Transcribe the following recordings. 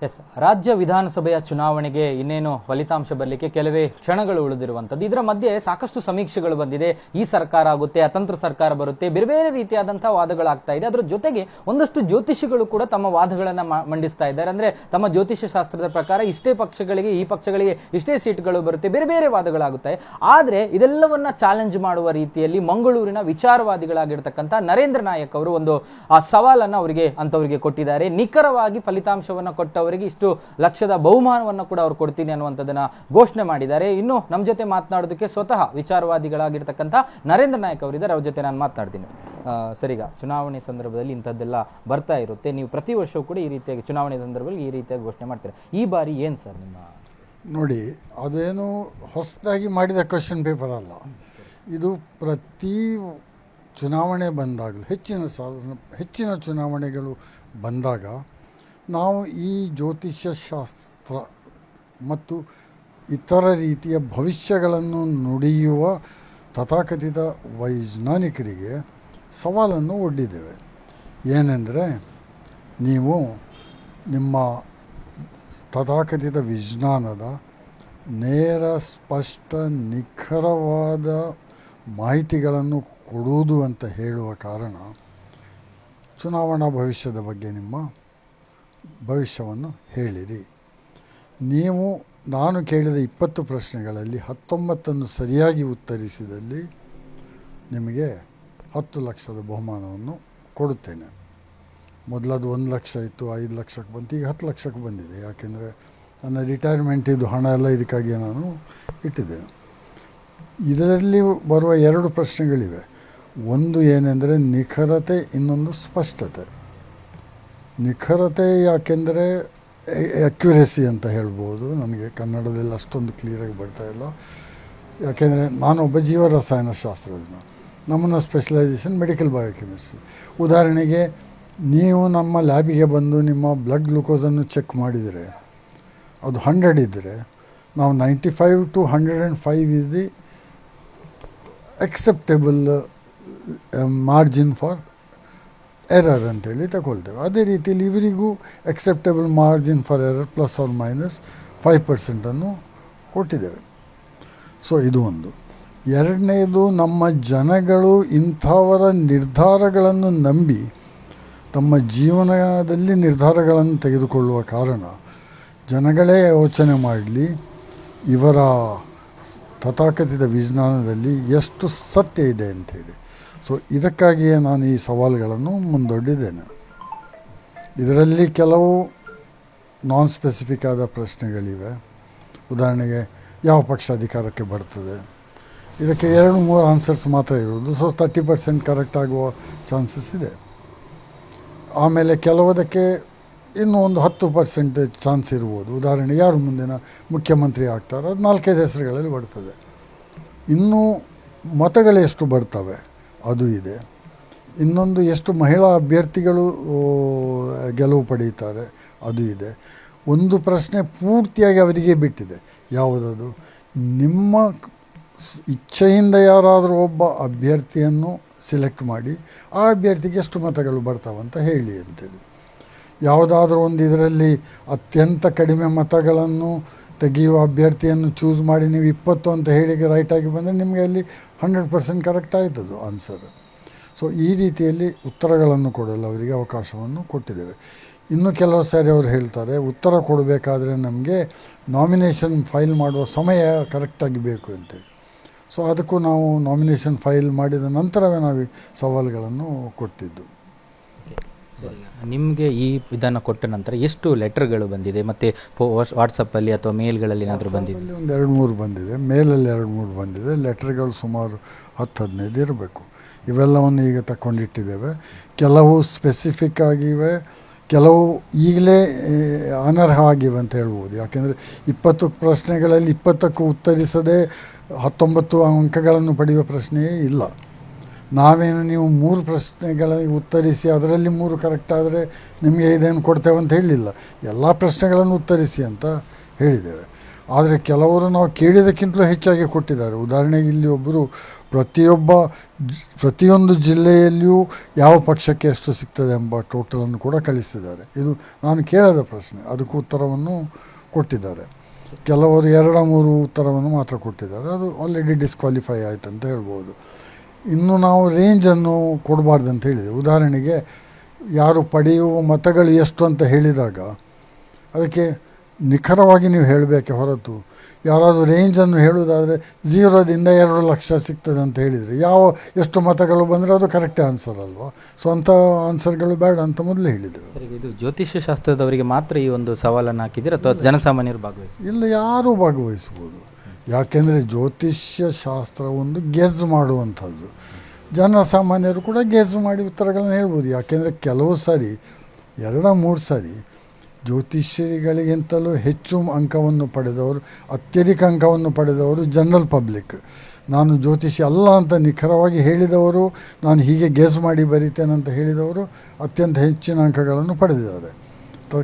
S, ರಾಜ್ಯ ವಿಧಾನಸಭೆಯ ಚುನಾವಣೆಗೆ ಇನ್ನೇನು ಫಲಿತಾಂಶ ಬರಲಿಕ್ಕೆ ಕೆಲವೇ ಕ್ಷಣಗಳು ಉಳಿದಿರುವಂತದ್ದು. ಇದರ ಮಧ್ಯೆ ಸಾಕಷ್ಟು ಸಮೀಕ್ಷೆಗಳು ಬಂದಿದೆ. ಈ ಸರ್ಕಾರ ಆಗುತ್ತೆ, ಅತಂತ್ರ ಸರ್ಕಾರ ಬರುತ್ತೆ, ಬೇರೆ ಬೇರೆ ರೀತಿಯಾದಂತಹ ವಾದಗಳಾಗ್ತಾ ಇದೆ. ಅದರ ಜೊತೆಗೆ ಒಂದಷ್ಟು ಜ್ಯೋತಿಷಿಗಳು ಕೂಡ ತಮ್ಮ ವಾದಗಳನ್ನ ಮಂಡಿಸ್ತಾ ಇದ್ದಾರೆ. ಅಂದ್ರೆ ತಮ್ಮ ಜ್ಯೋತಿಷ್ಯ ಶಾಸ್ತ್ರದ ಪ್ರಕಾರ ಇಷ್ಟೇ ಪಕ್ಷಗಳಿಗೆ, ಈ ಪಕ್ಷಗಳಿಗೆ ಇಷ್ಟೇ ಸೀಟ್ಗಳು ಬರುತ್ತೆ, ಬೇರೆ ಬೇರೆ ವಾದಗಳಾಗುತ್ತವೆ. ಆದ್ರೆ ಇದೆಲ್ಲವನ್ನ ಚಾಲೆಂಜ್ ಮಾಡುವ ರೀತಿಯಲ್ಲಿ ಮಂಗಳೂರಿನ ವಿಚಾರವಾದಿಗಳಾಗಿರ್ತಕ್ಕಂಥ ನರೇಂದ್ರ ನಾಯಕ್ ಅವರು ಒಂದು ಸವಾಲನ್ನ ಅವರಿಗೆ ಕೊಟ್ಟಿದ್ದಾರೆ. ನಿಖರವಾಗಿ ಫಲಿತಾಂಶವನ್ನ ಕೊಟ್ಟವರಿಗೆ ಇಷ್ಟು ಲಕ್ಷದ ಬಹುಮಾನವನ್ನು ಕೂಡ ಅವರು ಕೊಡ್ತೀನಿ ಅನ್ನುವಂಥದ್ದನ್ನ ಘೋಷಣೆ ಮಾಡಿದ್ದಾರೆ. ಇನ್ನು ನಮ್ಮ ಜೊತೆ ಮಾತನಾಡೋದಕ್ಕೆ ಸ್ವತಃ ವಿಚಾರವಾದಿಗಳಾಗಿರ್ತಕ್ಕಂಥ ನರೇಂದ್ರ ನಾಯಕ್ ಅವರಿದ್ದಾರೆ. ಅವ್ರ ಜೊತೆ ನಾನು ಮಾತನಾಡ್ತೀನಿ. ಸರಿಗ ಚುನಾವಣೆ ಸಂದರ್ಭದಲ್ಲಿ ಇಂಥದ್ದೆಲ್ಲ ಬರ್ತಾ ಇರುತ್ತೆ. ನೀವು ಪ್ರತಿ ವರ್ಷವೂ ಕೂಡ ಈ ರೀತಿಯಾಗಿ ಚುನಾವಣೆ ಸಂದರ್ಭದಲ್ಲಿ ಈ ರೀತಿಯಾಗಿ ಘೋಷಣೆ ಮಾಡ್ತೀರಾ. ಈ ಬಾರಿ ಏನು ಸರ್ ನಿಮ್ಮ? ನೋಡಿ, ಅದೇನು ಹೊಸದಾಗಿ ಮಾಡಿದ ಕ್ವಶನ್ ಪೇಪರ್ ಅಲ್ಲ. ಇದು ಪ್ರತಿ ಚುನಾವಣೆ ಬಂದಾಗಲೂ ಹೆಚ್ಚಿನ ಚುನಾವಣೆಗಳು ಬಂದಾಗ ನಾವು ಈ ಜ್ಯೋತಿಷ್ಯ ಶಾಸ್ತ್ರ ಮತ್ತು ಇತರ ರೀತಿಯ ಭವಿಷ್ಯಗಳನ್ನು ನುಡಿಯುವ ತಥಾಕಥಿತ ವೈಜ್ಞಾನಿಕರಿಗೆ ಸವಾಲನ್ನು ಒಡ್ಡಿದ್ದೇವೆ. ಏನೆಂದರೆ, ನೀವು ನಿಮ್ಮ ತಥಾಕಥಿತ ವಿಜ್ಞಾನದ ನೇರ, ಸ್ಪಷ್ಟ, ನಿಖರವಾದ ಮಾಹಿತಿಗಳನ್ನು ಕೊಡುವುದು ಅಂತ ಹೇಳುವ ಕಾರಣ ಚುನಾವಣಾ ಭವಿಷ್ಯದ ಬಗ್ಗೆ ನಿಮ್ಮ ಭವಿಷ್ಯವನ್ನು ಹೇಳಿರಿ. ನೀವು ನಾನು ಕೇಳಿದ 20 ಪ್ರಶ್ನೆಗಳಲ್ಲಿ 19 ಸರಿಯಾಗಿ ಉತ್ತರಿಸಿದಲ್ಲಿ ನಿಮಗೆ 10 ಲಕ್ಷದ ಬಹುಮಾನವನ್ನು ಕೊಡುತ್ತೇನೆ. ಮೊದಲದು 1 ಲಕ್ಷ ಇತ್ತು, 5 ಲಕ್ಷಕ್ಕೆ ಬಂತು, ಈಗ 10 ಲಕ್ಷಕ್ಕೆ ಬಂದಿದೆ. ಯಾಕೆಂದರೆ ನನ್ನ ರಿಟೈರ್ಮೆಂಟ್ ಇದು ಹಣ ಎಲ್ಲ ಇದಕ್ಕಾಗಿ ನಾನು ಇಟ್ಟಿದ್ದೇನೆ. ಇದರಲ್ಲಿ ಬರುವ 2 ಪ್ರಶ್ನೆಗಳಿವೆ. ಒಂದು ಏನೆಂದರೆ ನಿಖರತೆ, ಇನ್ನೊಂದು ಸ್ಪಷ್ಟತೆ. ನಿಖರತೆ ಯಾಕೆಂದರೆ ಅಕ್ಯುರೇಸಿ ಅಂತ ಹೇಳ್ಬೋದು. ನನಗೆ ಕನ್ನಡದಲ್ಲಿ ಅಷ್ಟೊಂದು ಕ್ಲಿಯರಾಗಿ ಬರ್ತಾಯಿಲ್ಲ. ಯಾಕೆಂದರೆ ನಾನೊಬ್ಬ ಜೀವರಸಾಯನಶಾಸ್ತ್ರಜ್ಞ. ನಮ್ಮನ್ನು ಸ್ಪೆಷಲೈಸೇಷನ್ ಮೆಡಿಕಲ್ ಬಯೋಕೆಮಿಸ್ಟ್ರಿ. ಉದಾಹರಣೆಗೆ, ನೀವು ನಮ್ಮ ಲ್ಯಾಬಿಗೆ ಬಂದು ನಿಮ್ಮ ಬ್ಲಡ್ ಗ್ಲೂಕೋಸನ್ನು ಚೆಕ್ ಮಾಡಿದರೆ ಅದು 100 ಇದ್ದರೆ ನಾವು 95 to 105 is the acceptable margin for error ಅಂತೇಳಿ ತಗೊಳ್ತೇವೆ. ಅದೇ ರೀತಿಯಲ್ಲಿ ಇವರಿಗೂ ಅಕ್ಸೆಪ್ಟೇಬಲ್ ಮಾರ್ಜಿನ್ ಫಾರ್ ಎರರ್ ±5% ಕೊಟ್ಟಿದ್ದೇವೆ. ಸೊ ಇದು ಒಂದು. ಎರಡನೇದು, ನಮ್ಮ ಜನಗಳು ಇಂಥವರ ನಿರ್ಧಾರಗಳನ್ನು ನಂಬಿ ತಮ್ಮ ಜೀವನದಲ್ಲಿ ನಿರ್ಧಾರಗಳನ್ನು ತೆಗೆದುಕೊಳ್ಳುವ ಕಾರಣ ಜನಗಳೇ ಯೋಚನೆ ಮಾಡಲಿ ಇವರ ತಥಾಕಥಿತ ವಿಜ್ಞಾನದಲ್ಲಿ ಎಷ್ಟು ಸತ್ಯ ಇದೆ ಅಂಥೇಳಿ. ಸೊ ಇದಕ್ಕಾಗಿಯೇ ನಾನು ಈ ಸವಾಲುಗಳನ್ನು ಮುಂದೊಡ್ಡಿದ್ದೇನೆ. ಇದರಲ್ಲಿ ಕೆಲವು ನಾನ್ ಸ್ಪೆಸಿಫಿಕ್ ಆದ ಪ್ರಶ್ನೆಗಳಿವೆ. ಉದಾಹರಣೆಗೆ, ಯಾವ ಪಕ್ಷ ಅಧಿಕಾರಕ್ಕೆ ಬರ್ತದೆ, ಇದಕ್ಕೆ 2-3 ಆನ್ಸರ್ಸ್ ಮಾತ್ರ ಇರೋದು. ಸೊ 30% ಕರೆಕ್ಟ್ ಆಗುವ ಚಾನ್ಸಸ್ ಇದೆ. ಆಮೇಲೆ ಕೆಲವುದಕ್ಕೆ ಇನ್ನೂ ಒಂದು 10% ಚಾನ್ಸ್ ಇರ್ಬೋದು. ಉದಾಹರಣೆ, ಯಾರು ಮುಂದಿನ ಮುಖ್ಯಮಂತ್ರಿ ಆಗ್ತಾರೆ, ಅದು 4-5 ಹೆಸರುಗಳಲ್ಲಿ ಬರ್ತದೆ. ಇನ್ನೂ ಮತಗಳು ಎಷ್ಟು ಬರ್ತವೆ ಅದು ಇದೆ. ಇನ್ನೊಂದು, ಎಷ್ಟು ಮಹಿಳಾ ಅಭ್ಯರ್ಥಿಗಳು ಗೆಲುವು ಪಡೀತಾರೆ ಅದು ಇದೆ. ಒಂದು ಪ್ರಶ್ನೆ ಪೂರ್ತಿಯಾಗಿ ಅವರಿಗೆ ಬಿಟ್ಟಿದೆ. ಯಾವುದದು? ನಿಮ್ಮ ಇಚ್ಛೆಯಿಂದ ಯಾರಾದರೂ ಒಬ್ಬ ಅಭ್ಯರ್ಥಿಯನ್ನು ಸಿಲೆಕ್ಟ್ ಮಾಡಿ ಆ ಅಭ್ಯರ್ಥಿಗೆ ಎಷ್ಟು ಮತಗಳು ಬರ್ತಾವಂತ ಹೇಳಿ ಅಂತೇಳಿ. ಯಾವುದಾದ್ರೂ ಒಂದು ಇದರಲ್ಲಿ ಅತ್ಯಂತ ಕಡಿಮೆ ಮತಗಳನ್ನು ತೆಗೆಯುವ ಅಭ್ಯರ್ಥಿಯನ್ನು ಚೂಸ್ ಮಾಡಿ ನೀವು 20 ಅಂತ ಹೇಳಿ ರೈಟಾಗಿ ಬಂದರೆ ನಿಮಗೆ ಅಲ್ಲಿ 100% ಕರೆಕ್ಟ್ ಆಯ್ತದು ಆನ್ಸರ್. ಸೊ ಈ ರೀತಿಯಲ್ಲಿ ಉತ್ತರಗಳನ್ನು ಕೊಡಲು ಅವರಿಗೆ ಅವಕಾಶವನ್ನು ಕೊಟ್ಟಿದ್ದೇವೆ. ಇನ್ನು ಕೆಲವು ಸಾರಿ ಅವರು ಹೇಳ್ತಾರೆ, ಉತ್ತರ ಕೊಡಬೇಕಾದ್ರೆ ನಮಗೆ ನಾಮಿನೇಷನ್ ಫೈಲ್ ಮಾಡುವ ಸಮಯ ಕರೆಕ್ಟಾಗಿ ಬೇಕು ಅಂತೇಳಿ. ಸೊ ಅದಕ್ಕೂ ನಾವು ನಾಮಿನೇಷನ್ ಫೈಲ್ ಮಾಡಿದ ನಂತರವೇ ನಾವು ಸವಾಲುಗಳನ್ನು ಕೊಟ್ಟಿದ್ದು. ನಿಮಗೆ ಈ ವಿಧಾನ ಕೊಟ್ಟ ನಂತರ ಎಷ್ಟು ಲೆಟರ್ಗಳು ಬಂದಿದೆ? ಮತ್ತು ವಾಟ್ಸಪ್ಪಲ್ಲಿ ಅಥವಾ ಮೇಲ್ಗಳಲ್ಲಿ ಏನಾದರೂ ಬಂದಿದೆ? ಒಂದು 2-3 ಬಂದಿದೆ. ಮೇಲಲ್ಲಿ 2-3 ಬಂದಿದೆ. ಲೆಟರ್ಗಳು ಸುಮಾರು 10-15 ಇರಬೇಕು. ಇವೆಲ್ಲವನ್ನು ಈಗ ತಗೊಂಡಿಟ್ಟಿದ್ದೇವೆ. ಕೆಲವು ಸ್ಪೆಸಿಫಿಕ್ ಆಗಿವೆ, ಕೆಲವು ಈಗಲೇ ಅನರ್ಹ ಆಗಿವೆ ಅಂತ ಹೇಳ್ಬೋದು. ಯಾಕೆಂದರೆ 20 ಪ್ರಶ್ನೆಗಳಲ್ಲಿ 20ಕ್ಕೂ ಉತ್ತರಿಸದೆ 19 ಅಂಕಗಳನ್ನು ಪಡೆಯುವ ಪ್ರಶ್ನೆಯೇ ಇಲ್ಲ. ನಾವೇನು ನೀವು 3 ಪ್ರಶ್ನೆಗಳಿಗೆ ಉತ್ತರಿಸಿ ಅದರಲ್ಲಿ 3 ಕರೆಕ್ಟ್ ಆದರೆ ನಿಮಗೆ ಇದೇನು ಕೊಡ್ತೇವೆ ಅಂತ ಹೇಳಿಲ್ಲ. ಎಲ್ಲ ಪ್ರಶ್ನೆಗಳನ್ನು ಉತ್ತರಿಸಿ ಅಂತ ಹೇಳಿದ್ದೇವೆ. ಆದರೆ ಕೆಲವರು ನಾವು ಕೇಳಿದ್ದಕ್ಕಿಂತಲೂ ಹೆಚ್ಚಾಗಿ ಕೊಟ್ಟಿದ್ದಾರೆ. ಉದಾಹರಣೆಗೆ ಇಲ್ಲಿ ಒಬ್ಬರು ಪ್ರತಿಯೊಂದು ಜಿಲ್ಲೆಯಲ್ಲಿಯೂ ಯಾವ ಪಕ್ಷಕ್ಕೆ ಎಷ್ಟು ಸಿಗ್ತದೆ ಎಂಬ ಟೋಟಲನ್ನು ಕೂಡ ಕಳಿಸಿದ್ದಾರೆ. ಇದು ನಾನು ಕೇಳದ ಪ್ರಶ್ನೆ, ಅದಕ್ಕೂ ಉತ್ತರವನ್ನು ಕೊಟ್ಟಿದ್ದಾರೆ. ಕೆಲವರು 2-3 ಉತ್ತರವನ್ನು ಮಾತ್ರ ಕೊಟ್ಟಿದ್ದಾರೆ. ಅದು ಆಲ್ರೆಡಿ ಡಿಸ್ಕ್ವಾಲಿಫೈ ಆಯ್ತು ಅಂತ ಹೇಳ್ಬೋದು. ಇನ್ನು ನಾವು ರೇಂಜನ್ನು ಕೊಡಬಾರ್ದು ಅಂತ ಹೇಳಿದೆ. ಉದಾಹರಣೆಗೆ ಯಾರು ಪಡೆಯುವ ಮತಗಳು ಎಷ್ಟು ಅಂತ ಹೇಳಿದಾಗ ಅದಕ್ಕೆ ನಿಖರವಾಗಿ ನೀವು ಹೇಳಬೇಕೆ ಹೊರತು ಯಾರಾದರೂ ರೇಂಜನ್ನು ಹೇಳುವುದಾದರೆ 0ದಿಂದ 2 ಲಕ್ಷ ಸಿಗ್ತದೆ ಅಂತ ಹೇಳಿದರೆ ಎಷ್ಟು ಮತಗಳು ಬಂದರೆ ಅದು ಕರೆಕ್ಟ್ ಆನ್ಸರ್ ಅಲ್ವಾ? ಸ್ವಂತ ಆನ್ಸರ್ಗಳು ಬೇಡ ಅಂತ ಮೊದಲೇ ಹೇಳಿದ್ದೆವು. ಇದು ಜ್ಯೋತಿಷ್ಯ ಶಾಸ್ತ್ರದವರಿಗೆ ಮಾತ್ರ ಈ ಒಂದು ಸವಾಲನ್ನು ಹಾಕಿದ್ದೀರಾ ಅಥವಾ ಜನಸಾಮಾನ್ಯರು ಭಾಗವಹಿಸಿ? ಇಲ್ಲ, ಯಾರೂ ಭಾಗವಹಿಸ್ಬೋದು. ಯಾಕೆಂದರೆ ಜ್ಯೋತಿಷ್ಯ ಶಾಸ್ತ್ರ ಒಂದು ಗೆಸ್ ಮಾಡುವಂಥದ್ದು. ಜನಸಾಮಾನ್ಯರು ಕೂಡ ಗೆಸ್ ಮಾಡಿ ಉತ್ತರಗಳನ್ನು ಹೇಳ್ಬೋದು. ಯಾಕೆಂದರೆ ಕೆಲವು ಸಾರಿ 2-3 ಸಾರಿ ಜ್ಯೋತಿಷ್ಯರಿಗಳಿಗಿಂತಲೂ ಹೆಚ್ಚು ಅಂಕವನ್ನು ಪಡೆದವರು, ಅತ್ಯಧಿಕ ಅಂಕವನ್ನು ಪಡೆದವರು ಜನರಲ್ ಪಬ್ಲಿಕ್. ನಾನು ಜ್ಯೋತಿಷಿ ಅಲ್ಲ ಅಂತ ನಿಖರವಾಗಿ ಹೇಳಿದವರು, ನಾನು ಹೀಗೆ ಗೆಸ್ ಮಾಡಿ ಬರೀತೇನೆ ಅಂತ ಹೇಳಿದವರು ಅತ್ಯಂತ ಹೆಚ್ಚಿನ ಅಂಕಗಳನ್ನು ಪಡೆದಿದ್ದಾರೆ.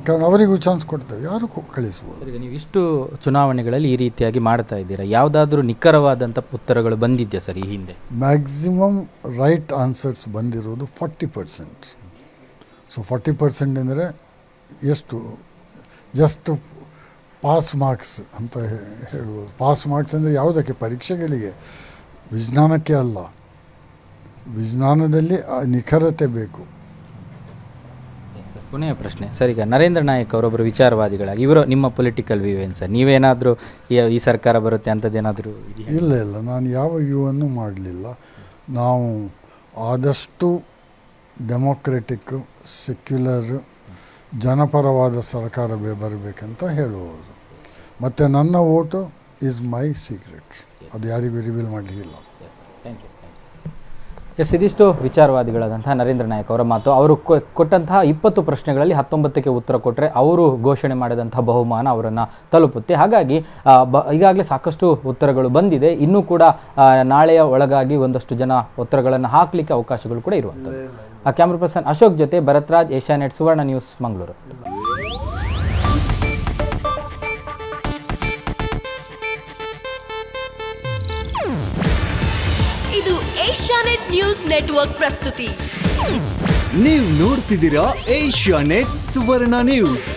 ಕಾರಣ ಅವರಿಗೂ ಚಾನ್ಸ್ ಕೊಡ್ತೇವೆ, ಯಾರು ಕಳಿಸ್ಬೋದು. ಈಗ ನೀವು ಇಷ್ಟು ಚುನಾವಣೆಗಳಲ್ಲಿ ಈ ರೀತಿಯಾಗಿ ಮಾಡ್ತಾ ಇದ್ದೀರಾ, ಯಾವುದಾದ್ರೂ ನಿಖರವಾದಂಥ ಉತ್ತರಗಳು ಬಂದಿದೆಯಾ ಸರ್ ಈ ಹಿಂದೆ? ಮ್ಯಾಕ್ಸಿಮಮ್ ರೈಟ್ ಆನ್ಸರ್ಸ್ ಬಂದಿರೋದು 40%. ಸೊ 40% ಅಂದರೆ ಎಷ್ಟು? ಜಸ್ಟ್ ಪಾಸ್ ಮಾರ್ಕ್ಸ್ ಅಂತ ಹೇಳ್ಬೋದು. ಪಾಸ್ ಮಾರ್ಕ್ಸ್ ಅಂದರೆ ಯಾವುದಕ್ಕೆ? ಪರೀಕ್ಷೆಗಳಿಗೆ, ವಿಜ್ಞಾನಕ್ಕೆ ಅಲ್ಲ. ವಿಜ್ಞಾನದಲ್ಲಿ ನಿಖರತೆ ಬೇಕು. ಕೊನೆಯ ಪ್ರಶ್ನೆ ಸರ್, ಈಗ ನರೇಂದ್ರ ನಾಯಕ್ ಅವರೊಬ್ಬರು ವಿಚಾರವಾದಿಗಳಾಗಿ ಇವರು ನಿಮ್ಮ ಪೊಲಿಟಿಕಲ್ ವ್ಯೂ ಏನು ಸರ್? ನೀವೇನಾದರೂ ಈ ಸರ್ಕಾರ ಬರುತ್ತೆ ಅಂಥದ್ದೇನಾದರೂ? ಇಲ್ಲ, ನಾನು ಯಾವ ವ್ಯೂವನ್ನು ಮಾಡಲಿಲ್ಲ. ನಾವು ಆದಷ್ಟು ಡೆಮೊಕ್ರೆಟಿಕ್, ಸೆಕ್ಯುಲರ್, ಜನಪರವಾದ ಸರ್ಕಾರ ಬರಬೇಕಂತ ಹೇಳುವವರು. ಮತ್ತು ನನ್ನ ವೋಟು ಈಸ್ ಮೈ ಸೀಕ್ರೆಟ್, ಅದು ಯಾರಿಗೂ ರಿವೀಲ್ ಮಾಡಲಿಲ್ಲ. ಎಸ್, ಇದಿಷ್ಟು ವಿಚಾರವಾದಿಗಳಾದಂತಹ ನರೇಂದ್ರ ನಾಯಕ್ ಅವರ ಮಾತು. ಅವರು ಕೊಟ್ಟಂತಹ 20 ಪ್ರಶ್ನೆಗಳಲ್ಲಿ 19ಕ್ಕೆ ಉತ್ತರ ಕೊಟ್ಟರೆ ಅವರು ಘೋಷಣೆ ಮಾಡಿದಂತಹ ಬಹುಮಾನ ಅವರನ್ನು ತಲುಪುತ್ತೆ. ಹಾಗಾಗಿ ಈಗಾಗಲೇ ಸಾಕಷ್ಟು ಉತ್ತರಗಳು ಬಂದಿದೆ. ಇನ್ನೂ ಕೂಡ ನಾಳೆಯ ಒಳಗಾಗಿ ಒಂದಷ್ಟು ಜನ ಉತ್ತರಗಳನ್ನು ಹಾಕಲಿಕ್ಕೆ ಅವಕಾಶಗಳು ಕೂಡ ಇರುವಂಥದ್ದು. ಕ್ಯಾಮ್ರಾ ಪರ್ಸನ್ ಅಶೋಕ್ ಜೊತೆ ಭರತ್ರಾಜ್, ಏಷ್ಯಾನೆಟ್ ಸುವರ್ಣ ನ್ಯೂಸ್, ಮಂಗಳೂರು. ಇದು ಏಷ್ಯಾನೆಟ್ ನ್ಯೂಸ್ ನೆಟ್ವರ್ಕ್ ಪ್ರಸ್ತುತಿ. ನೀವು ನೋಡ್ತಿದ್ದೀರಾ ಏಷ್ಯಾನೆಟ್ ಸುವರ್ಣ ನ್ಯೂಸ್.